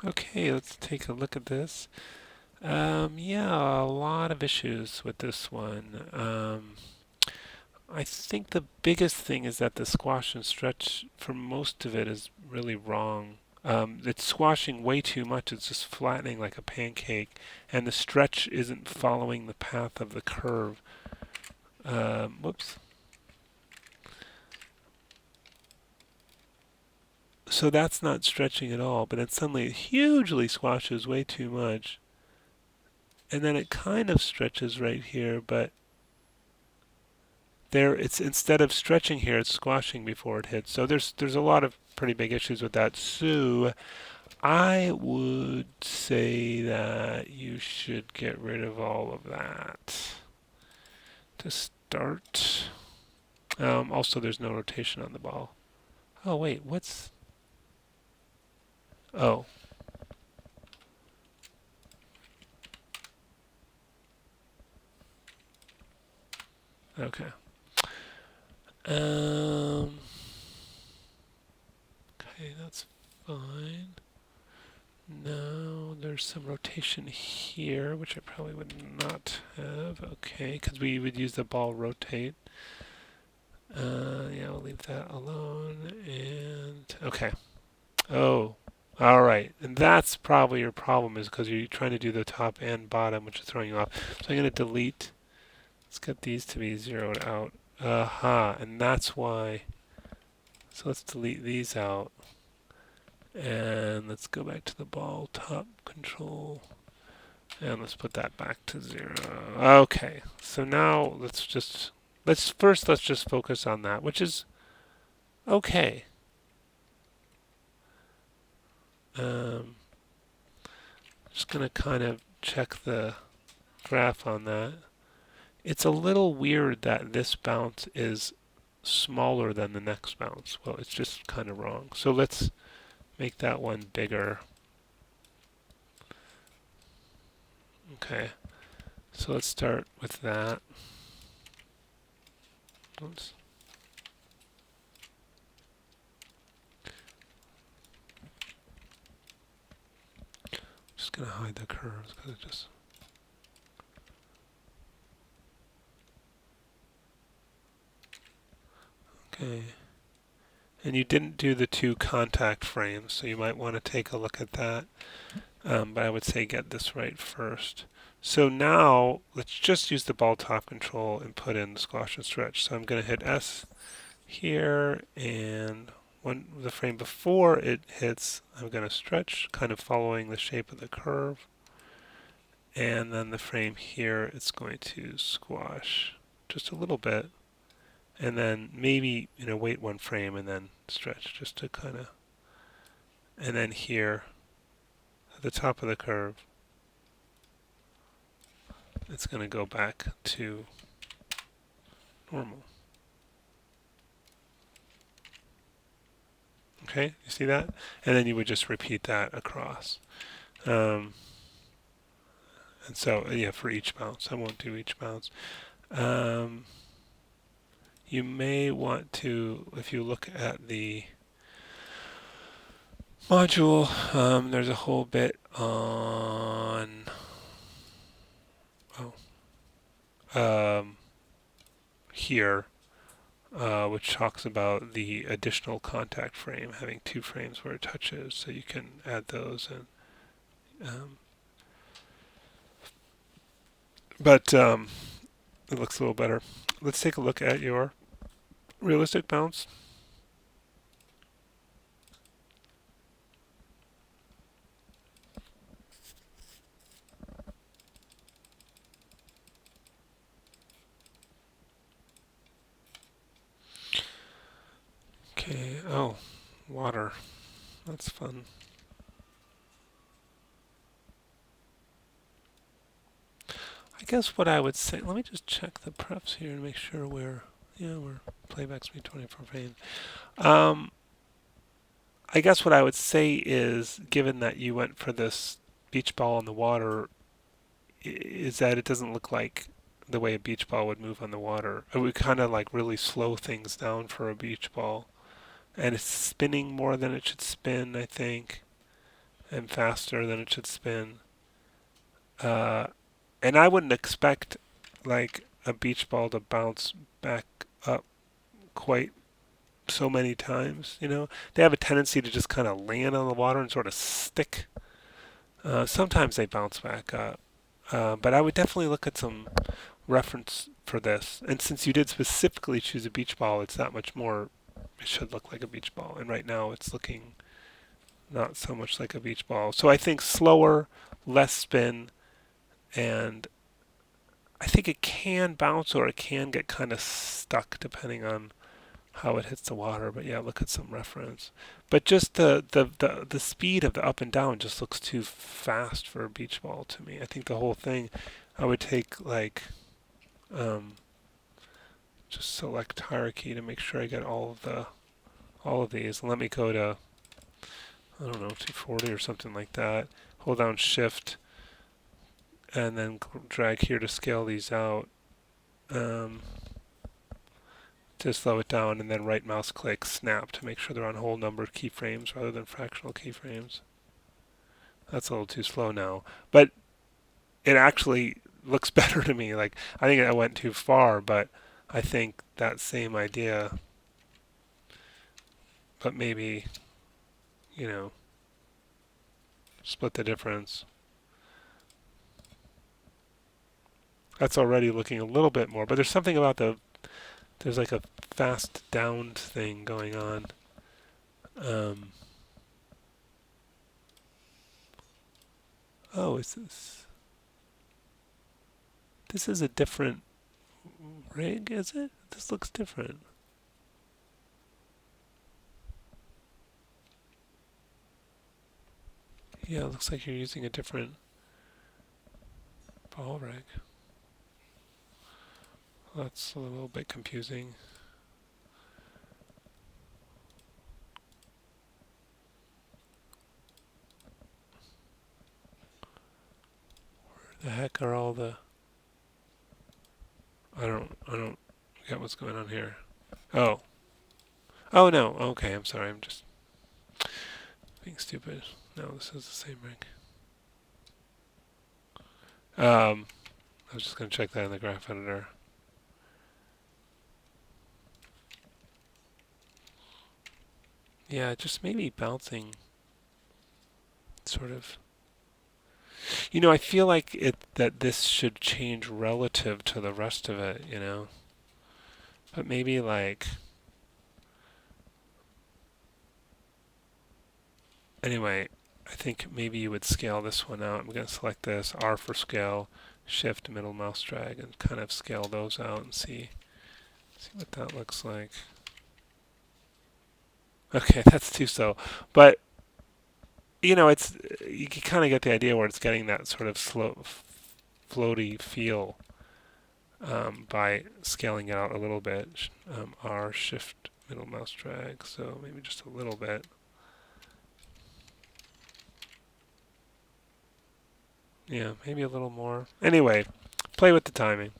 Okay, let's take a look at this. Yeah, a lot of issues with this one. I think the biggest thing is that the squash and stretch for most of it is really wrong. It's squashing way too much. It's just flattening like a pancake, and the stretch isn't following the path of the curve. Whoops. So that's not stretching at all, but then suddenly it hugely squashes way too much. And then it kind of stretches right here, but there it's instead of stretching here, it's squashing before it hits. So there's a lot of pretty big issues with that. So I would say that you should get rid of all of that to start. Also, there's no rotation on the ball. Oh wait, what's? Oh, okay. Um, okay, that's fine. No, there's some rotation here, which I probably would not have. Okay, because we would use the ball rotate. Yeah, we'll leave that alone. And okay. Oh, all right. And that's probably your problem is because you're trying to do the top and bottom, which is throwing you off. So I'm going to delete. Let's get these to be zeroed out. Aha, and that's why. So let's delete these out. And let's go back to the ball top control. And let's put that back to 0. Okay, so now let's just focus on that, which is okay. Um, just gonna kind of check the graph on that. It's a little weird that this bounce is smaller than the next bounce. Well, it's just kind of wrong. So let's make that one bigger. Okay, so let's start with that. Oops. Just gonna hide the curves because it just. Okay. And you didn't do the two contact frames, so you might want to take a look at that. But I would say get this right first. So now let's just use the ball top control and put in the squash and stretch. So I'm going to hit S here, and when the frame before it hits, I'm going to stretch, kind of following the shape of the curve. And then the frame here, it's going to squash just a little bit. And then maybe, wait one frame and then stretch just to kind of, and then here at the top of the curve, it's going to go back to normal. Okay, you see that? And then you would just repeat that across. Um, and so, yeah, for each bounce. I won't do each bounce. Um, you may want to, if you look at the module, there's a whole bit on here, which talks about the additional contact frame, having two frames where it touches, so you can add those. Um, but it looks a little better. Let's take a look at your realistic bounce. Okay, oh, water. That's fun. I guess what I would say, let me just check the prefs here and make sure we're playback speed 24 frames. Um, I guess what I would say is, given that you went for this beach ball on the water, is that it doesn't look like the way a beach ball would move on the water. It would kind of like really slow things down for a beach ball. And it's spinning more than it should spin, I think. and faster, then it should spin. Uh, and I wouldn't expect like a beach ball to bounce back up quite so many times. They have a tendency to just kind of land on the water and sort of stick. Sometimes they bounce back up, but I would definitely look at some reference for this. And since you did specifically choose a beach ball, it's that much more. It should look like a beach ball, and right now it's looking not so much like a beach ball. So I think slower, less spin, and I think it can bounce or it can get kind of stuck depending on how it hits the water. But yeah, look at some reference. But just the speed of the up and down just looks too fast for a beach ball to me. I think the whole thing, I would take like um, just select hierarchy to make sure I get all of these. And let me go to, I don't know, 240 or something like that. Hold down Shift and then drag here to scale these out. To slow it down, and then right mouse click snap to make sure they're on whole number keyframes rather than fractional keyframes. That's a little too slow now, but it actually looks better to me. Like, I think I went too far, but I think that same idea, but maybe, you know, split the difference. That's already looking a little bit more, but there's something about there's like a fast down thing going on. Um, oh, is this? This is a different rig, is it? This looks different. Yeah, it looks like you're using a different ball rig. That's a little bit confusing. Where the heck are all the... I don't get what's going on here. Oh. Oh no, okay, I'm sorry, I'm just being stupid. No, this is the same rig. I was just going to check that in the graph editor. Yeah, just maybe bouncing sort of. I feel like that this should change relative to the rest of it. But maybe like anyway, I think maybe you would scale this one out. I'm going to select this, R for scale, Shift middle mouse drag, and kind of scale those out and see what that looks like. Okay, that's too slow. But it's you can kind of get the idea where it's getting that sort of slow, floaty feel by scaling it out a little bit. R Shift middle mouse drag, so maybe just a little bit. Yeah, maybe a little more. Anyway, play with the timing.